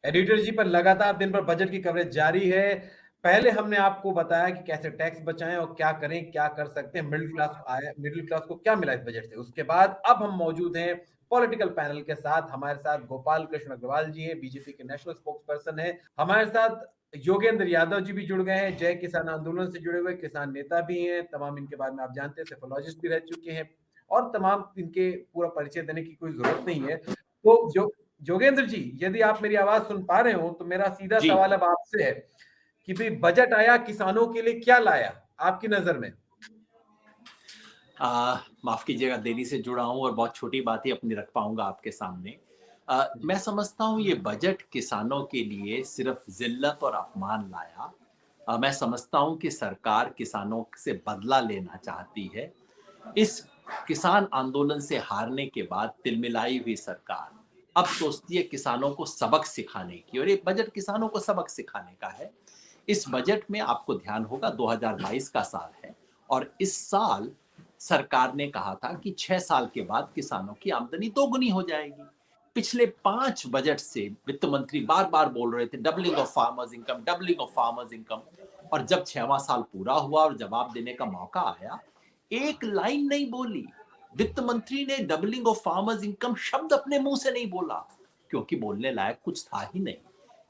Editor जी पर लगातार दिन भर बजट की कवरेज जारी है। पहले हमने आपको बताया कि कैसे टैक्स बचाएं और क्या करें, क्या कर सकते हैं, मिडिल क्लास को क्या मिला इस बजट से। उसके बाद अब हम मौजूद हैं पॉलिटिकल पैनल के साथ। हमारे साथ गोपाल कृष्ण अग्रवाल जी हैं, बीजेपी के नेशनल स्पोक्स पर्सन है। हमारे साथ योगेंद्र यादव जी भी जुड़ गए हैं, जय किसान आंदोलन से जुड़े हुए किसान नेता भी हैं। तमाम इनके बारे में आप जानते हैं, सेफोलॉजिस्ट भी रह चुके हैं और तमाम इनके पूरा परिचय देने की कोई जरूरत नहीं है। तो जो योगेंद्र जी, यदि आप मेरी आवाज सुन पा रहे हो तो मेरा सीधा जी। सवाल अब आपसे है कि भाई बजट आया, किसानों के लिए क्या लाया आपकी नजर में? माफ कीजिएगा, देरी से जुड़ा हूं और बहुत छोटी बात ही अपनी रख पाऊंगा आपके सामने। जी। मैं समझता हूं ये बजट किसानों के लिए सिर्फ जिल्लत और अपमान लाया। मैं समझता हूं कि सरकार किसानों से बदला लेना चाहती है। इस किसान आंदोलन से हारने के बाद तिलमिलाई हुई सरकार अब सोचती है किसानों को सबक सिखाने की, और ये बजट किसानों को सबक सिखाने का है। इस बजट में आपको ध्यान होगा 2022 का साल है, और इस साल सरकार ने कहा था कि 6 साल के बाद किसानों की आमदनी दोगुनी हो जाएगी। पिछले 5 बजट से वित्त मंत्री बार बार बोल रहे थे doubling of farmers income, doubling of farmers income. और जब 6वां साल पूरा हुआ और जवाब देने का मौका आया, एक लाइन नहीं बोली। वित्त मंत्री ने डबलिंग ऑफ फार्मर्स इनकम शब्द अपने मुंह से नहीं बोला, क्योंकि बोलने लायक कुछ था ही नहीं।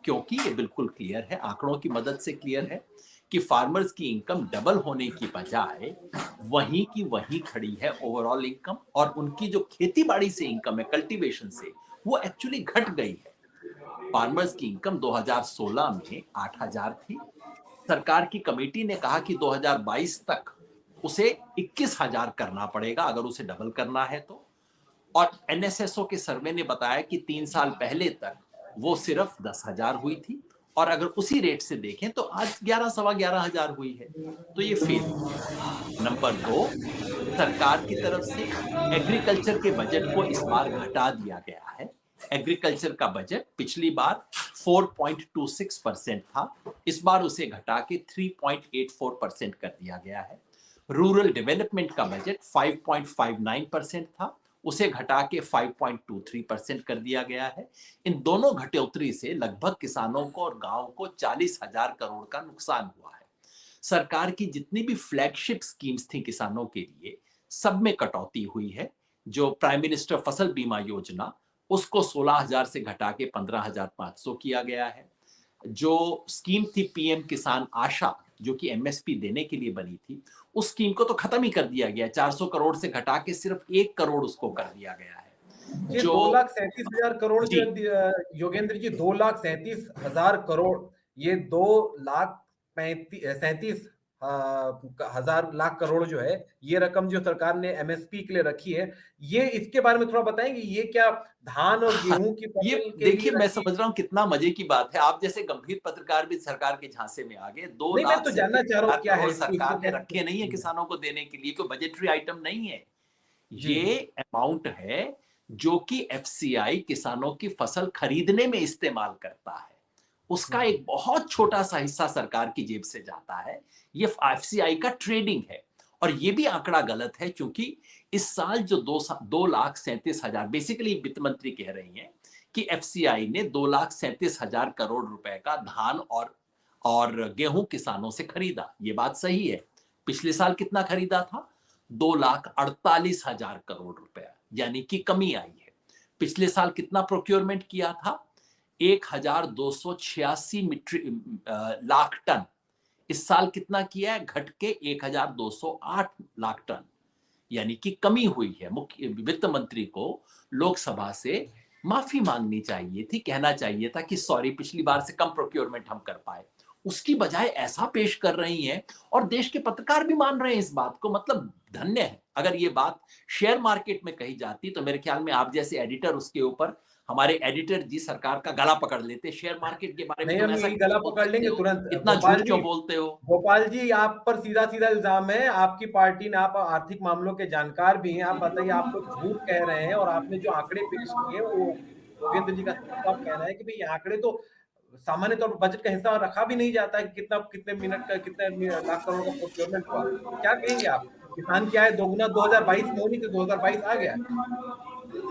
क्योंकि ये बिल्कुल क्लियर है, आंकड़ों की मदद से क्लियर है कि फार्मर्स की इनकम डबल होने की बजाय वहीं की वहीं खड़ी है ओवरऑल इनकम, और उनकी जो खेती बाड़ी से इनकम है, कल्टीवेशन से, वो एक्चुअली घट गई है। फार्मर्स की इनकम 2016 में 8,000 थी। सरकार की कमेटी ने कहा कि 2022 तक उसे 21,000 करना पड़ेगा अगर उसे डबल करना है तो। और एनएसएसओ के सर्वे ने बताया कि 3 साल पहले तक वो सिर्फ 10,000 हुई थी, और अगर उसी रेट से देखें तो आज 11 सवा 11,000 हुई है। तो ये फेल हुआ। नंबर 2, सरकार की तरफ से एग्रीकल्चर के बजट को इस बार घटा दिया गया है। एग्रीकल्चर का बजट पिछली बार 4.26% था, इस बार उसे घटा के 3.84% कर दिया गया है। रूरल डेवलपमेंट का बजट 5.59% था, उसे घटा के 5.23% कर दिया गया है। इन दोनों घटोतरी से लगभग किसानों को और गांव को 40,000 करोड़ का नुकसान हुआ है। सरकार की जितनी भी फ्लैगशिप स्कीम्स थी किसानों के लिए, सब में कटौती हुई है। जो प्राइम मिनिस्टर फसल बीमा योजना, उसको 16,000 से घटा के 15,500 किया गया है। जो स्कीम थी पीएम किसान आशा, जो कि एमएसपी देने के लिए बनी थी, उस स्कीम को तो खत्म ही कर दिया गया। 400 करोड़ से घटा के सिर्फ 1 करोड़ उसको कर दिया गया है। ये जो 2,37,000 करोड़ जो जी, योगेंद्र जी, 2,37,000 करोड़, ये 2,37,000 लाख करोड़ जो है, ये रकम जो सरकार ने एमएसपी के लिए रखी है, ये इसके बारे में थोड़ा बताएंगे? ये क्या धान और हाँ, गेहूं की ये फसल के लिए देखिए, मैं रखी है? समझ रहा हूँ कितना मजे की बात है। आप जैसे गंभीर पत्रकार भी सरकार के झांसे में आ गए। दो नहीं, मैं लाख तो सैंतीस जानना चाह रहा हूँ हजार क्या है करोड़ इसको इसको सरकार ने कैसे। रखे नहीं है किसानों को देने के लिए, कोई बजटरी आइटम नहीं है। जी। ये अमाउंट है जो कि एफसीआई किसानों की फसल खरीदने में इस्तेमाल करता है। उसका हम्म। एक बहुत छोटा सा हिस्सा सरकार की जेब से जाता है। ये एफसीआई का ट्रेडिंग है। और ये भी आंकड़ा गलत है, क्योंकि इस साल जो 2,37,000, बेसिकली वित्त मंत्री कह रही हैं कि एफसीआई ने 2,37,000 करोड़ रुपए का धान और गेहूं किसानों से खरीदा। ये बात सही है। पिछले साल कितना खरीदा था? 2,48,000 करोड़ रुपया, यानी कि कमी आई है। पिछले साल कितना प्रोक्योरमेंट किया था? 1,286 लाख टन। इस साल कितना किया है? घट के 1,208 लाख टन, यानी कि कमी हुई है। मुख्य वित्त मंत्री को लोकसभा से माफी मांगनी चाहिए थी, कहना चाहिए था कि सॉरी, पिछली बार से कम प्रोक्योरमेंट हम कर पाए। उसकी बजाय ऐसा पेश कर रही हैं, और देश के पत्रकार भी मान रहे हैं इस बात को। मतलब धन्य है। अगर ये बात शेयर मार्केट में कही जाती तो मेरे ख्याल में आप जैसे एडिटर उसके ऊपर, हमारे एडिटर जी सरकार का गला पकड़ लेते। शेयर मार्केट के बारे में नहीं, तुम हम ऐसा यही कैसे गला बोल पकड़ सकते लेंगे हो? तुरंत। इतना झूठ क्यों बोलते हो? गोपाल जी, आप पर सीधा सीधा इल्जाम है, आपकी पार्टी ने, आप आर्थिक मामलों के जानकार भी हैं, आप बताइए, आप लोग झूठ कह रहे हैं और आपने जो आंकड़े पेश किए वो योगेंद्र जी का साफ कहना है कि भाई ये आंकड़े तो सामान्य तौर पर बजट का हिस्सा रखा भी नहीं जाता है कि कितना, कितने मिनट का, लाख करोड़ का प्रोक्योरमेंट हुआ। क्या कहेंगे आप? किसान की आय दोगुना 2022 में होनी थी, 2022 आ गया।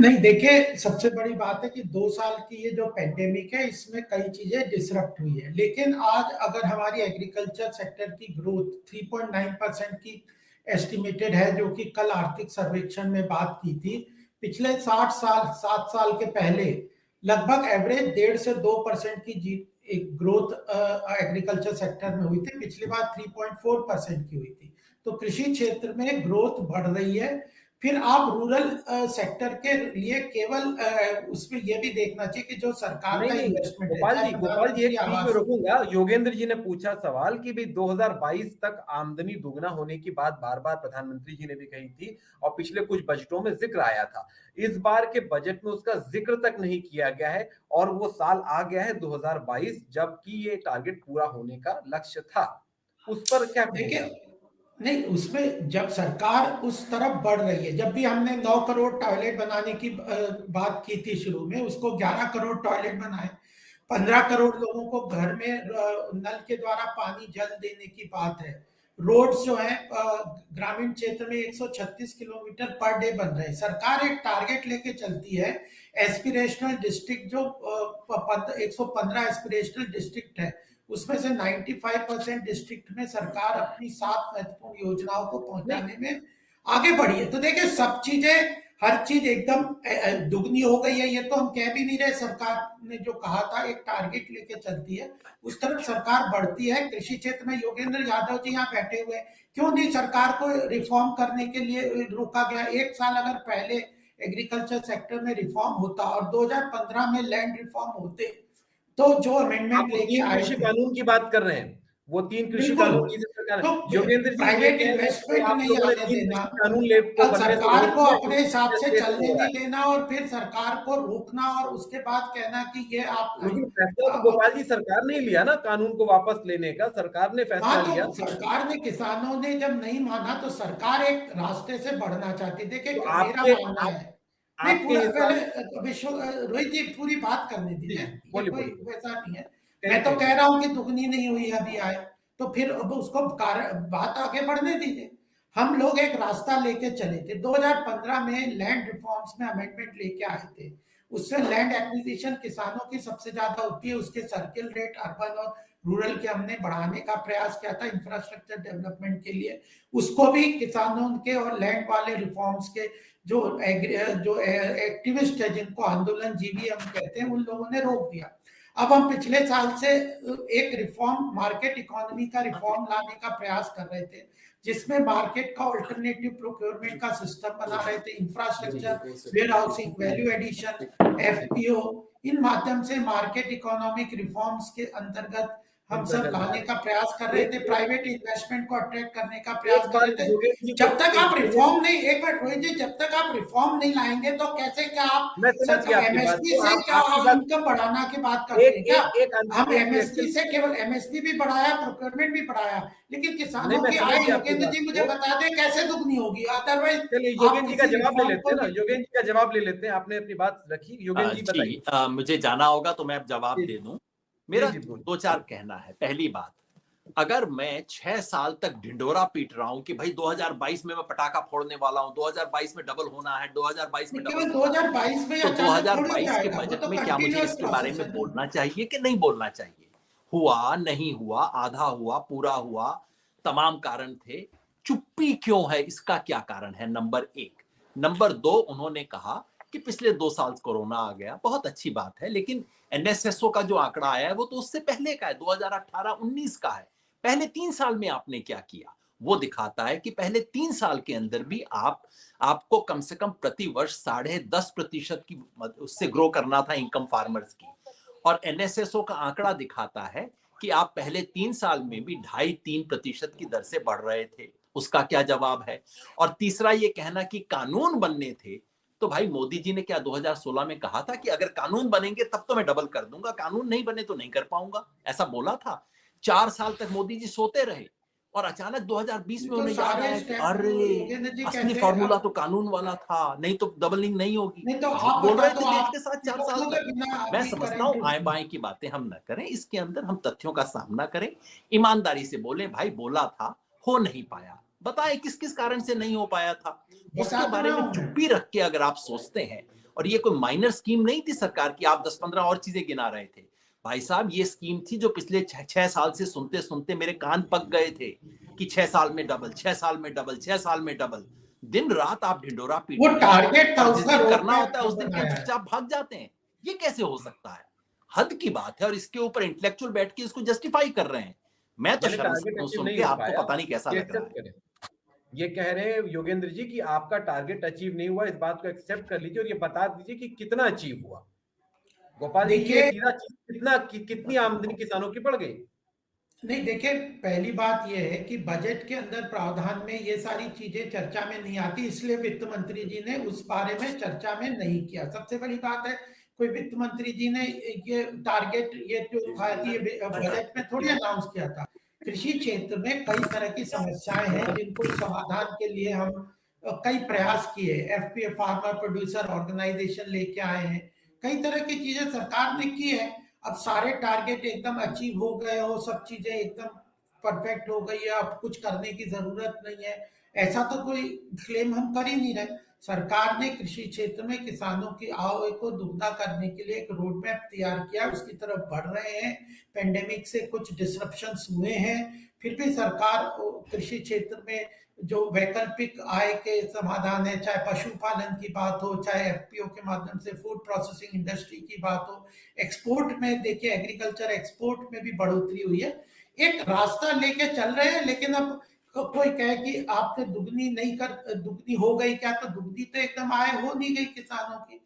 नहीं, देखिए सबसे बड़ी बात है कि 2 साल की ये जो पेंडेमिक है इसमें कई चीजें डिसरप्ट हुई है, लेकिन आज अगर हमारी एग्रीकल्चर सेक्टर की ग्रोथ 3.9% की एस्टिमेटेड है, जो कि कल आर्थिक सर्वेक्षण में बात की थी। पिछले 7 साल के पहले लगभग एवरेज 1.5 से 2% की जी एक ग्रोथ एग्रीकल्चर सेक्टर में हुई थी। पिछली बार 3.4% की हुई थी। तो कृषि क्षेत्र में ग्रोथ बढ़ रही है। फिर आप रूरल सेक्टर के लिए केवल उसमें यह भी देखना चाहिए कि जो सरकार का नहीं नहीं इन्वेस्टमेंट है, गोपाल चाहे जी प्रधानमंत्री एक बीच में आवास। रोकूंगा। योगेंद्र जी ने पूछा सवाल कि भी 2022 तक आमदनी दुगना होने की बात बार बार प्रधानमंत्री जी ने भी कही थी और पिछले कुछ बजटों में जिक्र आया था। इस बार के बजट में उसका जिक्र तक नहीं किया गया है और वो साल आ गया है 2022, जबकि ये टारगेट पूरा होने का लक्ष्य था। उस पर क्या कहेंगे आप? देखिए, नहीं, उसमें जब सरकार उस तरफ बढ़ रही है, जब भी हमने 9 करोड़ टॉयलेट बनाने की बात की थी शुरू में, उसको 11 करोड़ टॉयलेट बनाए। 15 करोड़ लोगों को घर में नल के द्वारा पानी जल देने की बात है। रोड्स जो है ग्रामीण क्षेत्र में 136 किलोमीटर पर डे बन रहे हैं। सरकार एक टारगेट लेके चलती है। एस्पिरेशनल डिस्ट्रिक्ट जो 115 एस्पिरेशनल डिस्ट्रिक्ट है, उसमें से 95% डिस्ट्रिक्ट में सरकार अपनी 7 महत्वपूर्ण योजनाओं को नहीं पहुंचाने में आगे बढ़ी है। तो देखिए, सब चीजें, हर चीज एकदम दुगनी हो गई है ये तो हम कह भी नहीं रहे। सरकार ने जो कहा था एक टारगेट लेके चलती है, उस तरफ सरकार बढ़ती है। कृषि क्षेत्र में योगेंद्र यादव जी यहाँ बैठे हुए, क्यों नहीं सरकार को रिफॉर्म करने के लिए रोका गया? 1 साल अगर पहले एग्रीकल्चर सेक्टर में रिफॉर्म होता और 2015 में लैंड रिफॉर्म होते, तो जो आप अमेंडमेंट वो लेके तीन आए कृषि थे, कानून की बात कर रहे हैं। वो तीन कृषि बिल्कुल, कानून जिसे सरकार, तो योगेंद्र जी ये प्राइवेट कह रहे हैं कि इन्वेस्टमेंट आप नहीं लोगों ने आने तीन देना, कृषि कानून ले को बनने से सरकार रोक को दिया अपने हिसाब से जिससे चलने हो रहा नहीं है। देना और फिर सरकार को रोकना और उसके बाद कहना कि ये आप लेकिन फैसला तो गोपाल जी सरकार ने ही लिया ना, कानून को वापस लेने का सरकार ने हाँ, फैसला लिया। तो सरकार ने, किसानों ने जब नहीं माना तो सरकार एक रास्ते से बढ़ना चाहती। तो देखिए, मेरा आपके मानना आप है, नहीं आपके पूरा हिसाब पहले विश्व रोहित जी पूरी बात करने जी दीजिए। जी ये बोलिए कोई बोलिए बोलिए। वैसा नहीं है। कहीं मैं तो कहीं कह रहा हूँ कि दुगनी नहीं हुई है अभी आए, तो फिर अब उसको बात आगे बढ़ने दीजिए। हम लोग एक रास्ता लेके चले थे 2015 में, लैंड रिफॉर्म्स में अमेंडमेंट लेके आए थे। उससे लैंड एक्विजिशन किसानों की सबसे ज्यादा होती है, उसके सर्किल रेट अर्बन और रूरल के हमने बढ़ाने का प्रयास किया था इंफ्रास्ट्रक्चर डेवलपमेंट के लिए। उसको भी किसानों के और लैंड वाले रिफॉर्म्स के जो एक्टिविस्ट है, जिनको आंदोलन जीवी हम कहते हैं, उन लोगों ने रोक दिया। अब हम पिछले साल से एक रिफॉर्म, मार्केट इकोनॉमी का रिफॉर्म लाने का प्रयास कर रहे थे, जिसमें मार्केट का अल्टरनेटिव प्रोक्योरमेंट का सिस्टम बना रहे थे, infrastructure, warehousing, value addition, FPO, इन माध्यम से मार्केट इकोनॉमिक रिफॉर्म्स के अंतर्गत हम सब लाने का प्रयास कर रहे थे। प्राइवेट इन्वेस्टमेंट को अट्रैक्ट करने का प्रयास एक कर रहे बात थे। योगेश जी को जब तक आप रिफॉर्म नहीं, एक मिनट रोहित जी, जब तक आप रिफॉर्म नहीं लाएंगे तो कैसे, क्या आप मैं समझ गया सरकार आपकी बात एमएसपी को। से आप क्या आपकी बात इनकम बढ़ाना की बात करते हैं एक क्या? एक एक हम एक एमएसपी क्वेश्चन। से केवल एमएसपी भी बढ़ाया, प्रोक्योरमेंट भी बढ़ाया, लेकिन नहीं किसानों मैं की समझ आय गया आपकी योगेंद्र बात जी मुझे को। बता दें कैसे दुगनी होगी? अदरवाइज चलिए आप योगेश जी का किसी जवाब ले रिफॉर्म लेते को हैं ना, योगेश जी का जवाब ले लेते हैं। आपने अपनी बात रखी, योगेश जी जी, बताइए। मुझे जाना होगा तो मैं अब जवाब जी दे दूं। जी मेरा जी बोलिए। दो चार कहना है। पहली बात, अगर मैं 6 साल तक ढिंडोरा पीट रहा हूं कि भाई 2022 में मैं पटाखा फोड़ने वाला हूं, 2022 में डबल होना है, 2022 में डबल केवल होना है, 2022 में तो अचानक थोड़ी हो 2022 के जाएगा, वो बजट तो में क्या मुझे कंटिन्यूअस इसके बारे प्रोसेस में है ना। बोलना चाहिए कि नहीं बोलना चाहिए? हुआ, नहीं हुआ, आधा हुआ, पूरा हुआ, तमाम कारण थे। चुप्पी क्यों है, इसका क्या कारण है? नंबर एक। नंबर दो, उन्होंने कहा कि पिछले 2 साल कोरोना आ गया, बहुत अच्छी बात है, लेकिन एनएसएसओ का जो आंकड़ा आया है वो तो उससे पहले का है, 2018-19 का है। पहले 3 साल में आपने क्या किया? वो दिखाता है कि पहले 3 साल के अंदर भी आपको कम से कम प्रति वर्ष 10.5% की उससे ग्रो करना था इनकम फार्मर्स की। और एनएसएसओ का आंकड़ा दिखाता है कि आप पहले 3 साल में भी 2.5-3% की दर से बढ़ रहे थे। उसका क्या जवाब है? और तीसरा ये कहना कि कानून बनने थे, तो भाई मोदी जी ने क्या 2016 में कहा था कि अगर कानून बनेंगे तब तो मैं डबल कर दूंगा, कानून नहीं बने तो नहीं कर पाऊंगा? ऐसा बोला था? 4 साल तक मोदी जी सोते रहे और अचानक 2020 में तो उन्हें याद सारे आया कि स्टेप अरे, योगेंद्र जी असली कैसे फॉर्मूला तो कानून वाला था, नहीं तो डबलिंग नहीं होगी। नहीं तो झूठ आप बोल बता रहे दो, थे देश आप के साथ 4 साल बोलोगे तक। बिना मैं अभी समझता हूं करंट? आए बाएं की बातें हम न करें, इसके अंदर हम तथ्यों का सामना करें, ईमानदारी से बोले भाई बोला था, हो नहीं पाया, बताए किस किस कारण से नहीं हो पाया था। उसके बारे में चुप्पी रख के अगर आप सोचते हैं, और ये कोई माइनर स्कीम नहीं थी सरकार की, आप 10-15 और चीजें गिना रहे थे भाई साहब, ये स्कीम थी जो पिछले 6 साल से सुनते सुनते मेरे कान पक गए थे कि 6 साल में डबल, 6 साल में डबल, 6 साल में डबल। दिन रात आप ढिंडोरा पीट, वो टारगेट था, जिस दिन करना होता है उस दिन क्यों चुपचाप भाग जाते हैं? ये कैसे हो सकता है? हद की बात है। और इसके ऊपर इंटेलेक्चुअल बैठ के इसको जस्टिफाई कर रहे हैं। मैं तो शर्म सुन के, आपको पता नहीं कैसा लग रहा है। ये कह रहे हैं योगेंद्र जी कि आपका टारगेट अचीव नहीं हुआ, इस बात को एक्सेप्ट कर लीजिए और ये बता दीजिए कि कितना अचीव हुआ। गोपाल जी, ये सीधा कितनी आमदनी किसानों की बढ़ गई? नहीं, देखिए, पहली बात यह है कि बजट के अंदर प्रावधान में ये सारी चीजें चर्चा में नहीं आती, इसलिए वित्त मंत्री जी ने उस बारे में चर्चा में नहीं किया। सबसे बड़ी बात है, कोई वित्त मंत्री जी ने ये टारगेट, ये जो था कि ये बजट में थोड़ी अनाउंस किया था। कृषि क्षेत्र में कई तरह की समस्याएं हैं जिनको समाधान के लिए हम कई प्रयास किए। एफपीओ, फार्मर प्रोड्यूसर ऑर्गेनाइजेशन लेके आए हैं, कई तरह की चीजें सरकार ने की है। अब सारे टारगेट एकदम अचीव हो गए हो, सब चीजें एकदम परफेक्ट हो गई है, अब कुछ करने की जरूरत नहीं है, ऐसा तो कोई क्लेम हम कर ही नहीं रहे। सरकार ने कृषि क्षेत्र में किसानों की आय को दुगना करने के लिए एक रोड मैप तैयार किया, उसकी तरफ बढ़ रहे हैं। पेंडेमिक से कुछ डिसरप्शंस हुए हैं, फिर भी सरकार कृषि क्षेत्र में जो वैकल्पिक आय के समाधान है, चाहे पशुपालन की बात हो, चाहे एफपीओ के माध्यम से फूड प्रोसेसिंग इंडस्ट्री की बात हो, एक्सपोर्ट में देखिए, एग्रीकल्चर एक्सपोर्ट में भी बढ़ोतरी हुई है, एक रास्ता लेके चल रहे हैं। लेकिन अब कोई कहे कि आपने दुगनी हो गई क्या, तो दुगनी तो एकदम आय हो नहीं गई किसानों की।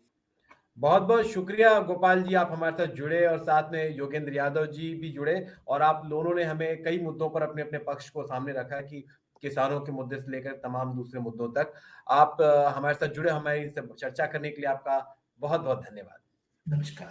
बहुत बहुत शुक्रिया गोपाल जी, आप हमारे साथ जुड़े और साथ में योगेंद्र यादव जी भी जुड़े, और आप दोनों ने हमें कई मुद्दों पर अपने अपने पक्ष को सामने रखा कि किसानों के मुद्दे से लेकर तमाम दूसरे मुद्दों तक आप हमारे साथ जुड़े, हमारी चर्चा करने के लिए आपका बहुत बहुत धन्यवाद। नमस्कार।